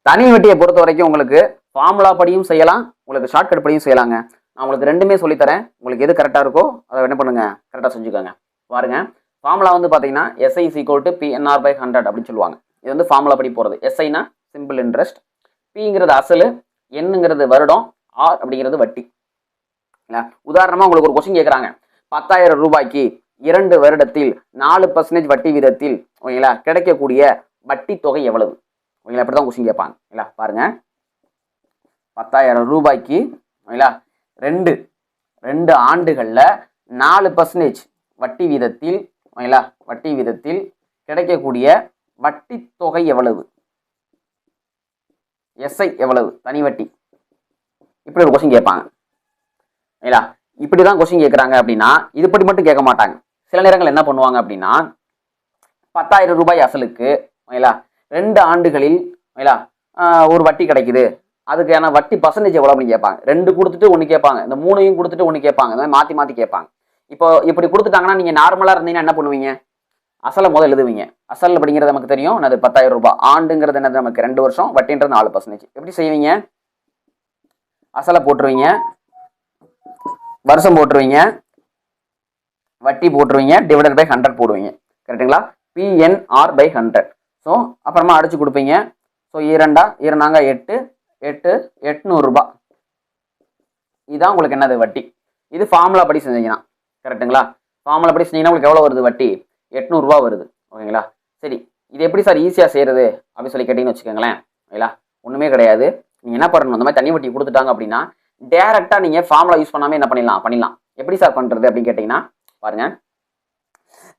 தனி வட்டியை பொறுத்த வரைக்கும் உங்களுக்கு ஃபார்முலா படியும் செய்யலாம், உங்களுக்கு ஷார்ட்கட் படியும் செய்யலாங்க. நான் உங்களுக்கு ரெண்டுமே சொல்லித்தரேன். உங்களுக்கு எது கரெக்டாக இருக்கோ அதை என்ன பண்ணுங்க, கரெக்டாக செஞ்சுக்கோங்க. பாருங்க, ஃபார்முலா வந்து பார்த்தீங்கன்னா SI = PNR/100 அப்படின்னு சொல்லுவாங்க. இது வந்து ஃபார்முலா படி போகிறது. SIனா சிம்பிள் இன்ட்ரெஸ்ட், Pங்கிறது அசல், Nங்கிறது வருடம், R அப்படிங்கிறது வட்டி. உதாரணமாக உங்களுக்கு ஒரு கொஸ்டின் கேட்குறாங்க, 10,000 ரூபாய்க்கு 2 வருடத்தில் 4% வட்டி வீதத்தில் ஓகேங்களா கிடைக்கக்கூடிய வட்டி தொகை எவ்வளவு? ஓகேங்களா, அப்படி தான் கொஸ்டின் கேட்பாங்க. ஓகேங்களா, பாருங்க, 10,000 ரூபாய்க்கு ஓகேங்களா ரெண்டு ஆண்டுகளில் 4% வட்டி வீதத்தில் ஓகேங்களா வட்டி வீதத்தில் கிடைக்கக்கூடிய வட்டி தொகை எவ்வளவு? SI எவ்வளவு? தனி வட்டி. இப்படி ஒரு கொஸ்டின் கேட்பாங்க. ஓகேங்களா, இப்படிதான் கொஸ்டின் கேட்குறாங்க அப்படின்னா இதுபடி மட்டும் கேட்க மாட்டாங்க. சில நேரங்கள் என்ன பண்ணுவாங்க அப்படின்னா 10,000 ரூபாய் அசலுக்கு ஓகேங்களா 2 ஆண்டுகளில் ஓகேங்களா ஒரு வட்டி கிடைக்குது, அதுக்கான வட்டி பர்சன்டேஜ் எவ்வளோ அப்படின்னு கேட்பாங்க. 2 கொடுத்துட்டு 1 கேட்பாங்க, இந்த 3ஐயும் கொடுத்துட்டு 1 கேட்பாங்க. இந்த மாதிரி மாற்றி கேட்பாங்க. இப்போ இப்படி கொடுத்துட்டாங்கன்னா நீங்கள் நார்மலாக இருந்தீங்கன்னா என்ன பண்ணுவீங்க? அசலை முதல் எழுதுவீங்க. அசல் அப்படிங்கிறது நமக்கு தெரியும், அது 10,000 ரூபாய். ஆண்டுங்கிறது என்னது நமக்கு 2 வருஷம், வட்டின்றது 4%. எப்படி செய்வீங்க? அசலை போட்டுருவீங்க, வருஷம் போட்டுருவீங்க, வட்டி போட்டுருவீங்க, டிவைடட் பை 100 போடுவீங்க. கரெக்டுங்களா? PNR/100. ஸோ அப்புறமா அடிச்சு கொடுப்பீங்க. ஸோ 2 8 800 ரூபாய். இதுதான் உங்களுக்கு என்னது வட்டி. இது ஃபார்முலா படி செஞ்சீங்கன்னா கரெக்டுங்களா? ஃபார்முலா படி செஞ்சீங்கன்னா உங்களுக்கு எவ்வளோ வருது வட்டி? 800 ரூபா வருது. ஓகேங்களா, சரி, இது எப்படி சார் ஈஸியாக செய்கிறது அப்படின்னு சொல்லி கேட்டிங்கன்னு வச்சுக்கோங்களேன். ஓகேங்களா, ஒன்றுமே கிடையாது. நீங்கள் என்ன பண்ணணும், இந்த மாதிரி தனி வட்டி கொடுத்துட்டாங்க அப்படின்னா டேரெக்டாக நீங்கள் ஃபார்முலா யூஸ் பண்ணாமல் என்ன பண்ணிடலாம். எப்படி சார் பண்ணுறது அப்படின்னு கேட்டிங்கன்னா பாருங்கள்,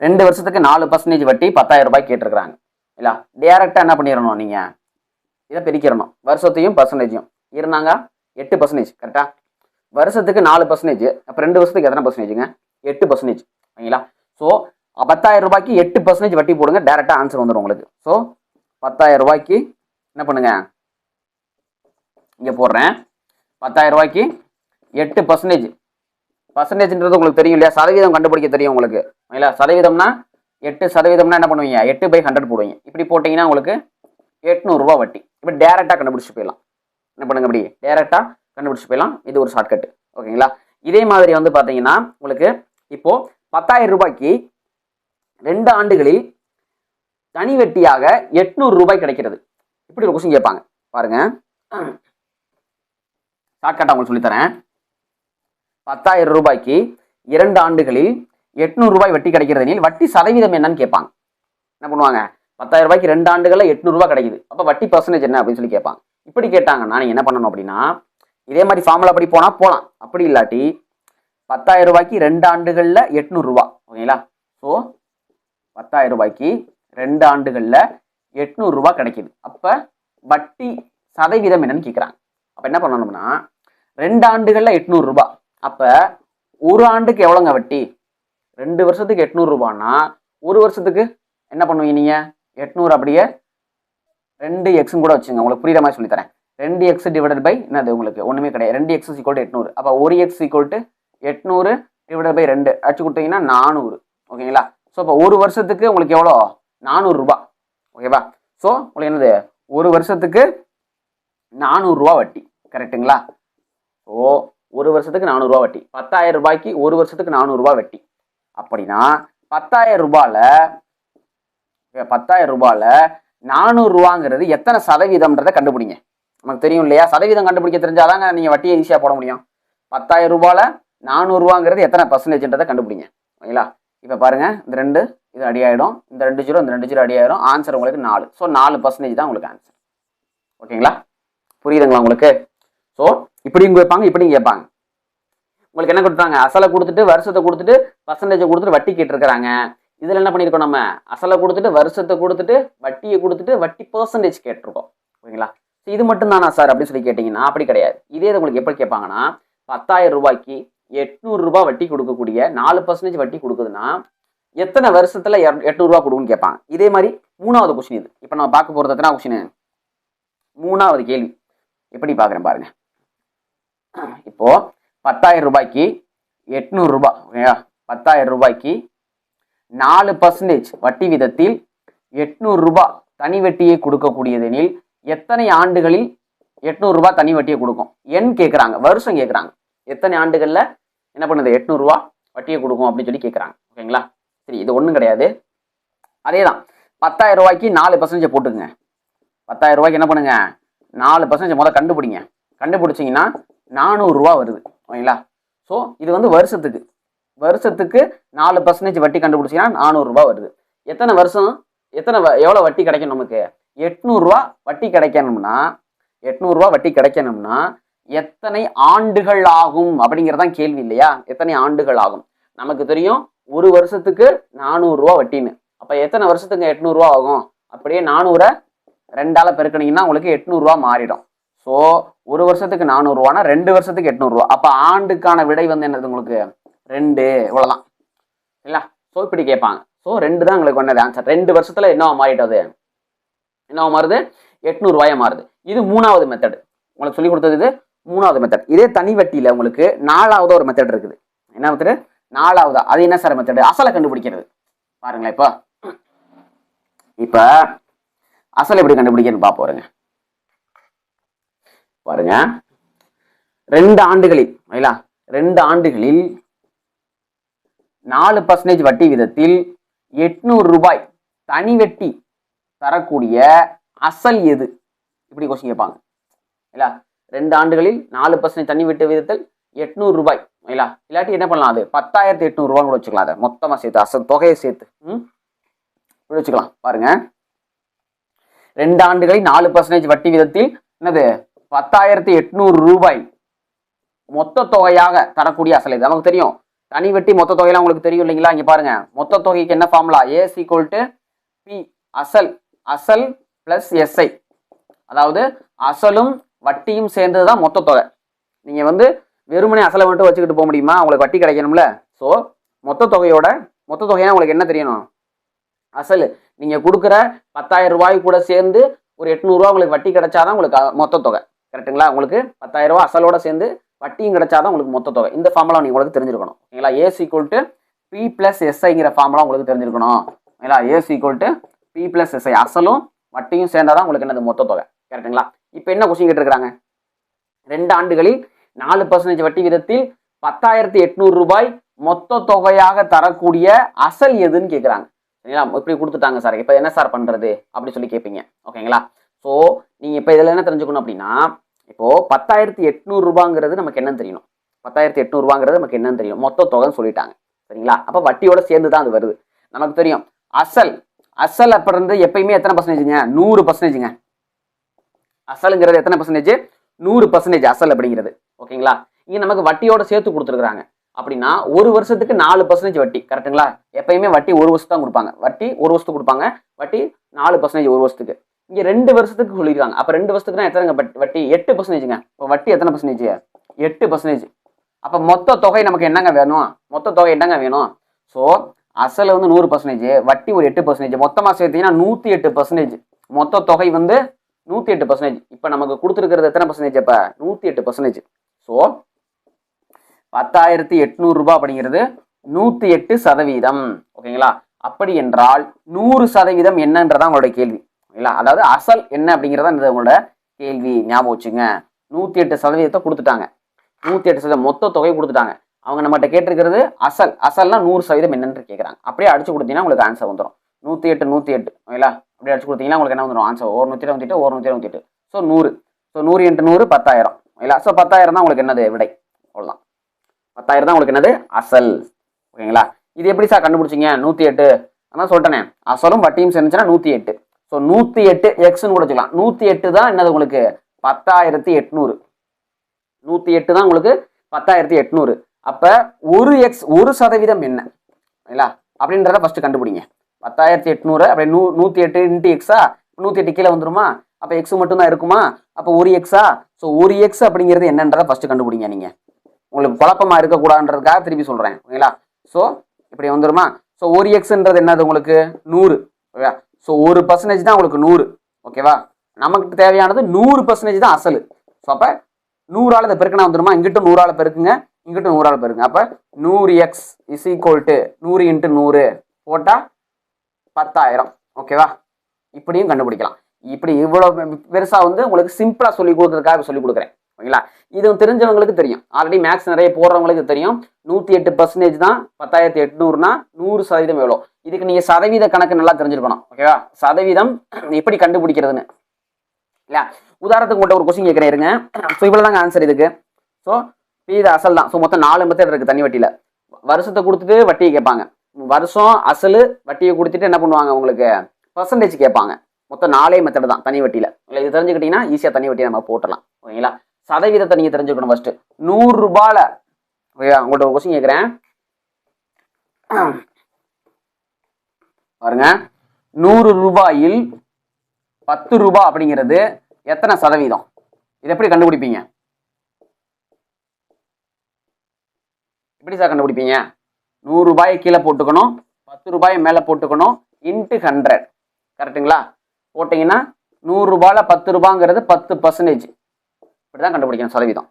2 வருஷத்துக்கு 4% வட்டி 10,000 ரூபாய் கேட்டிருக்கிறாங்க. இல்லை, டேரெக்டாக என்ன பண்ணிடணும், நீங்கள் இதை பிரிக்கிறணும், வருஷத்தையும் பர்சன்டேஜையும். இருந்தாங்க 8%. கரெக்டாக? வருஷத்துக்கு 4%, அப்போ 2 வருஷத்துக்கு எத்தனை பர்சன்டேஜுங்க? 8%. ஓகேங்களா, ஸோ 10,000 ரூபாய்க்கு 8% வட்டி போடுங்க, டேரெக்டாக ஆன்சர் வந்துடும் உங்களுக்கு. ஸோ 10,000 ரூபாய்க்கு என்ன பண்ணுங்க, இங்கே போடுறேன், 10,000 ரூபாய்க்கு 8%. பர்சன்டேஜ்ன்றது உங்களுக்கு தெரியும் இல்லையா? சதவீதம் கண்டுபிடிக்க தெரியும் உங்களுக்கு. ஓகேங்களா, சதவீதம்னா 8% என்ன பண்ணுவீங்க? 8/100 போடுவீங்க. இப்படி போட்டிங்கன்னா உங்களுக்கு 800 ரூபாய் வட்டி. இப்படி டேரெக்டாக கண்டுபிடிச்சு போயிடலாம். என்ன பண்ணுங்க, இப்படி டேரெக்டாக கண்டுபிடிச்சு போயிடலாம். இது ஒரு ஷார்ட்கட். ஓகேங்களா, இதே மாதிரி வந்து பார்த்தீங்கன்னா உங்களுக்கு இப்போ 10,000 ரூபாய்க்கு 2 ஆண்டுகளில் தனி வட்டியாக 800 ரூபாய் கிடைக்கிறது. இப்படி ஒரு கொஸ்டின் கேட்பாங்க. பாருங்க, ஷார்ட்கட்டாக உங்களுக்கு சொல்லித்தரேன். 10,000 ரூபாய்க்கு 2 ஆண்டுகளில் 800 ரூபாய் வட்டி கிடைக்கிறதுனில் வட்டி சதவீதம் என்னன்னு கேட்பாங்க. என்ன பண்ணுவாங்க, 10,000 ரூபாய்க்கு 2 ஆண்டுகளில் 800 ரூபாய் கிடைக்குது, அப்போ வட்டி பர்சன்டேஜ் என்ன அப்படின்னு சொல்லி கேட்பாங்க. இப்படி கேட்டாங்கன்னா நீங்கள் என்ன பண்ணணும் அப்படின்னா இதே மாதிரி ஃபார்முலா படி போகலாம். அப்படி இல்லாட்டி 10,000 ரூபாய்க்கு 2 ஆண்டுகளில் 800 ரூபாய். ஓகேங்களா, ஸோ 10,000 ரூபாய்க்கு 2 ஆண்டுகளில் 800 ரூபாய் கிடைக்குது, அப்போ வட்டி சதவீதம் என்னன்னு கேட்குறாங்க. அப்போ என்ன பண்ணணும்னா 2 ஆண்டுகளில் 800 ரூபாய், அப்போ ஒரு ஆண்டுக்கு எவ்வளோங்க வட்டி? 2 வருஷத்துக்கு 800 ரூபான்னா ஒரு வருஷத்துக்கு என்ன பண்ணுவீங்க நீங்கள்? 800 அப்படியே 2x கூட வச்சுங்க, உங்களுக்கு புரியுற மாதிரி சொல்லித்தரேன். 2x டிவைடட் பை என்னது, உங்களுக்கு ஒன்றுமே கிடையாது. 2x = 800. அப்போ 1x = 800 டிவைடட் பை 2 அடிச்சு கொடுத்தீங்கன்னா 400. ஓகேங்களா, ஸோ இப்போ ஒரு வருஷத்துக்கு உங்களுக்கு எவ்வளோ? 400 ரூபாய். ஓகேவா, ஸோ உங்களுக்கு என்னது, ஒரு வருஷத்துக்கு 400 ரூபா வட்டி. கரெக்டுங்களா? ஸோ ஒரு வருஷத்துக்கு 400 ரூபா வட்டி. 10,000 ரூபாய்க்கு ஒரு வருஷத்துக்கு 400 ரூபாய் வட்டி. அப்படின்னா 10,000 ரூபாயில் 400 ரூபாங்கிறது எத்தனை சதவீதம்ன்றதை கண்டுபிடிங்க. நமக்கு தெரியும் இல்லையா? சதவீதம் கண்டுபிடிக்க தெரிஞ்சாதாங்க நீங்கள் வட்டியை ஈஸியாக போட முடியும். 10,000 ரூபாயில் 400 ரூபாங்கிறது எத்தனை பர்சன்டேஜ்ன்றதை கண்டுபிடிங்க. ஓகேங்களா, இப்போ பாருங்க, இந்த 2 இது அடி ஆகிடும், இந்த 2 0 இந்த 2 0 அடி ஆகிடும். ஆன்சர் உங்களுக்கு 4. ஸோ 4% தான் உங்களுக்கு ஆன்சர். ஓகேங்களா, புரியுதுங்களா உங்களுக்கு? ஸோ இப்படியும் கேட்பாங்க, இப்படியும் கேட்பாங்க. உங்களுக்கு என்ன கொடுத்தாங்க? அசலை கொடுத்துட்டு வருஷத்தை கொடுத்துட்டு பர்சன்டேஜை கொடுத்துட்டு வட்டி கேட்டிருக்கிறாங்க. இதில் என்ன பண்ணியிருக்கோம், நம்ம அசலை கொடுத்துட்டு வருஷத்தை கொடுத்துட்டு வட்டியை கொடுத்துட்டு வட்டி பர்சன்டேஜ் கேட்டிருக்கோம். ஓகேங்களா, இது மட்டும் தானா சார் அப்படின்னு சொல்லி கேட்டிங்கன்னா அப்படி கிடையாது. இதே உங்களுக்கு எப்படி கேட்பாங்கன்னா 10,000 ரூபாய்க்கு 800 ரூபாய் வட்டி கொடுக்கக்கூடிய 4% வட்டி கொடுக்குதுன்னா எத்தனை வருஷத்துல 800 ரூபாய் கொடுக்குன்னு கேட்பாங்க. இதே மாதிரி 3வது கொஸ்டின் இது. இப்போ நம்ம பார்க்க போகிறது எத்தனை கொஸ்டின்? 3வது கேள்வி. எப்படி பார்க்குறேன் பாருங்க. இப்போ 10,000 ரூபாய்க்கு 800 ரூபாய். ஓகேங்களா, 10,000 ரூபாய்க்கு 4% வட்டி வீதத்தில் 800 ரூபாய் தனி வட்டியை கொடுக்கக்கூடியதெனில் எத்தனை ஆண்டுகளில் 800 ரூபாய் தனி வட்டியை கொடுக்கும்? எண் கேட்குறாங்க, வருஷம் கேட்குறாங்க. எத்தனை ஆண்டுகளில் என்ன பண்ணுது 800 ரூபா வட்டியை கொடுக்கும் அப்படின்னு சொல்லி கேட்குறாங்க. ஓகேங்களா? சரி, இது ஒன்றும் கிடையாது. அதே தான் 10,000 ரூபாய்க்கு 4% போட்டுக்குங்க. 10,000 ரூபாய்க்கு என்ன பண்ணுங்க 4% முதல்ல கண்டுபிடிங்க. கண்டுபிடிச்சிங்கன்னா 400 ரூபா வருது. ஓகேங்களா? ஸோ இது வந்து வருஷத்துக்கு 4% வட்டி கண்டுபிடிச்சிங்கன்னா 400 ரூபா வருது. எத்தனை வருஷம் எவ்வளோ வட்டி கிடைக்கும் நமக்கு? 800 ரூபா வட்டி கிடைக்கணும்னா 800 ரூபா வட்டி கிடைக்கணும்னா எத்தனை ஆண்டுகள் ஆகும் அப்படிங்கிறதான் கேள்வி இல்லையா? எத்தனை ஆண்டுகள் ஆகும்? நமக்கு தெரியும் ஒரு வருஷத்துக்கு 400 ரூபா வட்டின்னு. அப்ப எத்தனை வருஷத்துக்கு 800 ரூபா ஆகும்? அப்படியே 400 2ஆல பெருக்கினீங்கன்னா உங்களுக்கு 800 ரூபா மாறிடும். ஸோ ஒரு வருஷத்துக்கு 400 ரூபானா 2 வருஷத்துக்கு 800 ரூபா. அப்ப ஆண்டுக்கான விடை வந்து என்னது உங்களுக்கு 2. இவ்வளவுதான் இல்ல? ஸோ இப்படி கேட்பாங்க. ஸோ 2 தான் உங்களுக்கு வந்தது ஆன்சர். 2 வருஷத்துல என்னவா மாறிட்டது? என்னவா மாறுது? 800 ரூபாயா மாறுது. இது 3வது மெத்தட். உங்களுக்கு சொல்லி கொடுத்தது இது 3வது மெத்தட். இதே தனி வட்டியில உங்களுக்கு 4வது ஒரு மெத்தட் இருக்குது. என்ன மெத்தட்? 4வது. அது என்ன சார் மெத்தட்? அசலை கண்டுபிடிக்கிறது. பாருங்களேன், இப்ப அசல் எப்படி கண்டுபிடிக்கிறதுன்னு பாப்போம். பாருங்க, 2 ஆண்டுகளில் 4% வட்டி விதத்தில் 800 ரூபாய் தனி வட்டி தரக்கூடிய அசல் எது? இப்படி கொஸ்டின் கேட்பாங்க. 2 ஆண்டுகளில் 4% தனி வட்டி விதத்தில் 800 ரூபாய். இல்லாட்டி என்ன பண்ணலாம்? அது 10,800 ரூபான்னு கூட வச்சுக்கலாம். அதை மொத்தமா சேர்த்து அசல் தொகையை சேர்த்து இப்படி வச்சுக்கலாம். பாருங்க, 2 ஆண்டுகளில் 4% வட்டி விதத்தில் என்னது 10,800 ரூபாய் மொத்த தொகையாக தரக்கூடிய அசல் இது. நமக்கு தெரியும் தனி வட்டி மொத்த தொகையெல்லாம் உங்களுக்கு தெரியும் இல்லைங்களா? இங்க பாருங்க, மொத்த தொகைக்கு என்ன ஃபார்முலா? A = P அசல் பிளஸ் SI. அதாவது அசலும் வட்டியும் சேர்ந்ததுதான் மொத்த தொகை. நீங்க வந்து வெறுமனே அசலை மட்டும் வச்சுக்கிட்டு போக முடியுமா? உங்களுக்கு வட்டி கிடைக்கணும்ல. ஸோ மொத்த தொகையா உங்களுக்கு என்ன தெரியணும்? அசல் நீங்க கொடுக்குற 10,000 ரூபாய் கூட சேர்ந்து ஒரு 800 ரூபா உங்களுக்கு வட்டி கிடைச்சாதான் உங்களுக்கு மொத்த தொகை. கரெக்டுங்களா? உங்களுக்கு 10,000 ரூபாய் அசலோட சேர்ந்து வட்டியும் கிடைச்சாதான் உங்களுக்கு மொத்த தொகை. இந்த ஃபார்முலா நீங்க உங்களுக்கு தெரிஞ்சிருக்கணும். ஓகேங்களா? A = P + SIங்கிற ஃபார்முலா உங்களுக்கு தெரிஞ்சிருக்கணும். ஓகேங்களா? A = P + SI அசலும் வட்டியும் சேர்ந்தாதான் உங்களுக்கு என்னது மொத்த தொகை. கரெக்டுங்களா? இப்போ என்ன கொஸ்டின் கேட்டிருக்காங்க? 2 ஆண்டுகளில் 4% வட்டி விதத்தில் 10,800 ரூபாய் மொத்த தொகையாக தரக்கூடிய அசல் எதுன்னு கேட்குறாங்க. சரிங்களா? இப்படி கொடுத்துட்டாங்க சார், இப்போ என்ன சார் பண்றது அப்படி சொல்லி கேட்பீங்க. ஓகேங்களா? ஸோ நீங்க இப்போ இதில் என்ன தெரிஞ்சுக்கணும் அப்படின்னா, இப்போ 10,800 ரூபாங்கிறது நமக்கு என்னன்னு தெரியணும். 10,800 ரூபாங்கிறது நமக்கு என்னன்னு தெரியும். மொத்த தொகைன்னு சொல்லிட்டாங்க. சரிங்களா? அப்போ வட்டியோட சேர்ந்து தான் அது வருது. நமக்கு தெரியும் அசல் அப்படி இருந்து எப்பயுமே எத்தனை பர்சன்டேஜுங்க? 100%ங்க. அசலுங்கிறது எத்தனை பர்சன்டேஜ்? 100% அசல் அப்படிங்கிறது. ஓகேங்களா? இங்க நமக்கு வட்டியோட சேர்த்து கொடுத்துருக்காங்க. அப்படின்னா ஒரு வருஷத்துக்கு 4% வட்டி. கரெக்டுங்களா? எப்பயுமே வட்டி ஒரு வருஷம் தான் கொடுப்பாங்க. வட்டி ஒரு வருஷத்துக்கு கொடுப்பாங்க. வட்டி 4% ஒரு வருஷத்துக்கு. இங்க 2 வருஷத்துக்கு சொல்லியிருக்காங்க. அப்ப 2 வருஷத்துக்குனா எத்தனைங்க வட்டி? 8%ங்க. இப்போ வட்டி எத்தனை பர்சன்டேஜ்? 8%. அப்ப மொத்த தொகை நமக்கு என்னங்க வேணும்? மொத்த தொகை என்னங்க வேணும்? ஸோ அசல் வந்து 100%, வட்டி ஒரு 8%, மொத்தமா சேர்த்தீங்கன்னா 108%. மொத்த தொகை வந்து 108%. இப்ப நமக்கு கொடுத்துருக்கிறது எத்தனை பர்சன்டேஜ்? அப்ப 108%. ஸோ 10,800 ரூபாய் அப்படிங்கிறது 108%. ஓகேங்களா? அப்படி என்றால் 100% என்னன்றதான் உங்களோட கேள்வி. அதாவது அசல் என்ன அப்படிங்கிறதா உங்களோட கேள்வி. ஞாபகம் வச்சுங்க. 108% கொடுத்துட்டாங்க. 108% மொத்த தொகை கொடுத்துட்டாங்க. அவங்க நம்மகிட்ட கேட்டிருக்கிறது அசல்னா 100% என்னன்னு கேட்குறாங்க. அப்படியே அடிச்சு கொடுத்தீங்கன்னா உங்களுக்கு ஆன்சர் வந்துடும். 108 ஓகேங்களா? அப்படியே அடிச்சு கொடுத்தீங்கன்னா உங்களுக்கு என்ன வந்துடும்? ஆன்சர் 128. ஸோ 100. ஸோ 100 × 100 10,000. ஓகேங்களா? ஸோ 10,000 தான் உங்களுக்கு என்னது விடை. அவ்வளோதான். 10,000 தான் உங்களுக்கு என்னது அசல். ஓகேங்களா? இது எப்படி சார் கண்டுபிடிச்சிங்க? 108 அதான் சொல்லிட்டேனே, அசலும் வட்டியும் சேர்ந்துச்சுன்னா 108. ஸோ 108x கூட வச்சுக்கலாம். 108 தான் என்னது உங்களுக்கு 10,800. 108 தான் உங்களுக்கு 10,800. அப்ப 1% என்ன? ஓகேங்களா? அப்படின்றத ஃபர்ஸ்ட் கண்டுபிடிங்க. 10,800 அப்படி 108 × x 108 கீழே வந்துருமா? அப்ப x மட்டும் தான் இருக்குமா? அப்ப 1x. ஸோ 1x அப்படிங்கிறது என்னன்றதை ஃபர்ஸ்ட் கண்டுபிடிங்க. நீங்க உங்களுக்கு குழப்பமா இருக்கக்கூடாதுன்றதுக்காக திருப்பி சொல்றேன். ஓகேங்களா? ஸோ இப்படி வந்துருமா? ஸோ 1xன்றது என்னது உங்களுக்கு 100. ஓகேவா? ஸோ 1% தான் உங்களுக்கு 100. ஓகேவா? நமக்கு தேவையானது 100% தான் அசல். ஸோ அப்ப 100ஆல இதை பெருக்கினா வந்துருமா? இங்கிட்டும் 100ஆல பெருக்குங்க, இங்கிட்டும் 100ஆல பெருக்குங்க. அப்ப 100x = 100 × 100 போட்டா 10,000. ஓகேவா? இப்படியும் கண்டுபிடிக்கலாம். இப்படி இவ்வளோ பெருசா வந்து உங்களுக்கு சிம்பிளா சொல்லி கொடுக்கறதுக்காக சொல்லி கொடுக்குறேன். ஓகேங்களா? இது தெரிஞ்சவங்களுக்கு தெரியும். ஆல்ரெடி மேக்ஸ் நிறைய போடுறவங்களுக்கு தெரியும். 108% தான் 10,800னா 100% எவ்வளோ. இதுக்கு நீங்க சதவீத கணக்கு நல்லா தெரிஞ்சிருக்கணும். ஓகேவா? சதவீதம் எப்படி கண்டுபிடிக்கிறதுன்னு இல்லையா? உதாரணத்துக்கு மட்டும் ஒரு கொஸ்டின் கேட்கிறேன் இருங்க. ஸோ இவ்வளோதாங்க ஆன்சர் இதுக்கு. ஸோ இது அசல் தான். ஸோ மொத்தம் 4 மெத்தட் இருக்கு தனி வட்டியில. வருஷத்தை கொடுத்துட்டு வட்டியை கேட்பாங்க. வருஷம் அசல் வட்டியை கொடுத்துட்டு என்ன பண்ணுவாங்க, உங்களுக்கு பர்சன்டேஜ் கேட்பாங்க. மொத்தம் 4 மெத்தட் தான் தனி வட்டியில. இல்லை இது தெரிஞ்சுக்கிட்டீங்கன்னா ஈஸியாக தனி வட்டியை நம்ம போட்டலாம். ஓகேங்களா? சதவீதத்தை நீங்க தெரிஞ்சுக்கணும் ஃபர்ஸ்ட். 100 ரூபாயில உங்கள்கிட்ட ஒரு கொஸ்டின் கேட்கிறேன் பாருங்க. 100 ரூபாயில் 10 ரூபாய் அப்படிங்கிறது எத்தனை சதவீதம்? இது எப்படி கண்டுபிடிப்பீங்க? எப்படி சார் கண்டுபிடிப்பீங்க? 100 ரூபாயை கீழே போட்டுக்கணும், 10 ரூபாயை மேலே போட்டுக்கணும், இன்ட்டு 100. கரெக்டுங்களா? போட்டீங்கன்னா 100 ரூபாயில 10 ரூபாங்கிறது 10%. இப்படிதான் கண்டுபிடிக்கணும் சதவீதம்.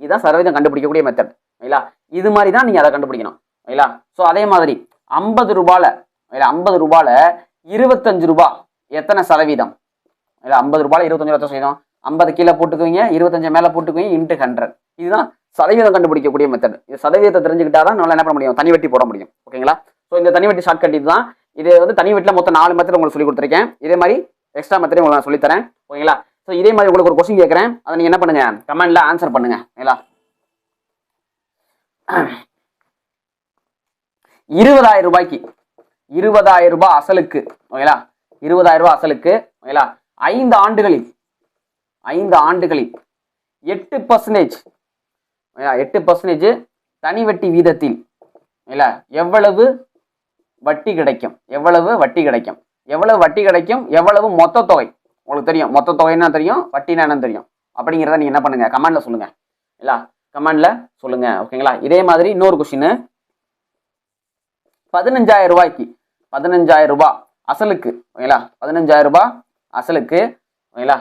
இதுதான் சதவீதம் கண்டுபிடிக்கக்கூடிய மெத்தட். ஓகேங்களா? இது மாதிரி தான் நீங்க அதை கண்டுபிடிக்கணும். ஓகேங்களா? ஸோ அதே மாதிரி 50 ரூபாயில 50 ரூபாயில 25 ரூபாய் எத்தனை சதவீதம்? 50 ரூபாயில 25 எத்தனை சதவீதம்? 50 கீழே போட்டுக்குவீங்க, 25 மேலே போட்டுக்குவீங்க, இன்ட்டு 100. இதுதான் சதவீதம் கண்டுபிடிக்கக்கூடிய மெத்தட். இது சதவீதத்தை தெரிஞ்சுக்கிட்டாதான் நம்மளால என்ன பண்ண முடியும், தனி வட்டி போட முடியும். ஓகேங்களா? ஸோ இந்த தனி வட்டி ஷார்ட் கட் இதுதான். இது வந்து தனி வட்டியில் மொத்தம் 4 மெத்தட் உங்களுக்கு சொல்லி கொடுத்துருக்கேன். இதே மாதிரி எக்ஸ்ட்ரா மெத்தட் உங்களுக்கு நான் சொல்லித்தரேன். ஓகேங்களா? ஸோ இதே மாதிரி உங்களுக்கு ஒரு கொஸ்டின் கேட்குறேன், அதை நீங்கள் என்ன பண்ணுங்க, கமெண்ட்ல ஆன்சர் பண்ணுங்க. ஓகேங்களா? 20,000 ரூபாய்க்கு 20,000 ரூபாய் அசலுக்கு, ஓகேங்களா? 20,000 ரூபாய் அசலுக்கு, ஓகேங்களா? 5 ஆண்டுகளில் 8%, 8% தனி வட்டி வீதத்தில் எவ்வளவு வட்டி கிடைக்கும்? எவ்வளவு வட்டி கிடைக்கும்? எவ்வளவு வட்டி கிடைக்கும்? எவ்வளவு மொத்த தொகை? உங்களுக்கு தெரியும், மொத்த தொகைன்னா தெரியும், வட்டினா என்னன்னு தெரியும். அப்படிங்கிறத நீங்க என்ன பண்ணுங்க, கமெண்ட்ல சொல்லுங்க. இல்ல கமெண்ட்ல சொல்லுங்க. ஓகேங்களா? இதே மாதிரி இன்னொரு கொஸ்டின், 15,000 ரூபாய்க்கு 15,000 ரூபாய் அசலுக்கு, ஓகேங்களா? 15,000 ரூபாய் அசலுக்கு, ஓகேங்களா?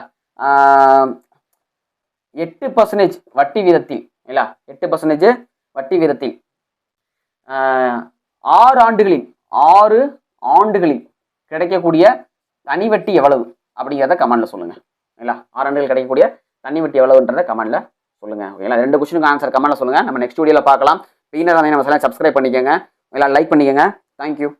8% வட்டி வீதத்தில், இல்ல 8% வட்டி வீதத்தில் 6 ஆண்டுகளில் கிடைக்கக்கூடிய தனி வட்டி எவ்வளவு அப்படிங்கிறத கமெண்ட்ல சொல்லுங்க. இல்ல 6 ஆண்டுகள் கிடைக்கக்கூடிய தனி வட்டி எவ்வளவுன்றத கமெண்ட்ல சொல்லுங்க. ஓகேங்களா? 2 கொஸ்டினுக்கு ஆன்சர் கமெண்ட்ல சொல்லுங்க. நம்ம நெக்ஸ்ட் வீடியோல பார்க்கலாம். பின்னர் நம்ம சேனலை சப்ஸ்கிரைப் பண்ணிக்கோங்க, லைக் பண்ணிக்கோங்க. தேங்க்யூ.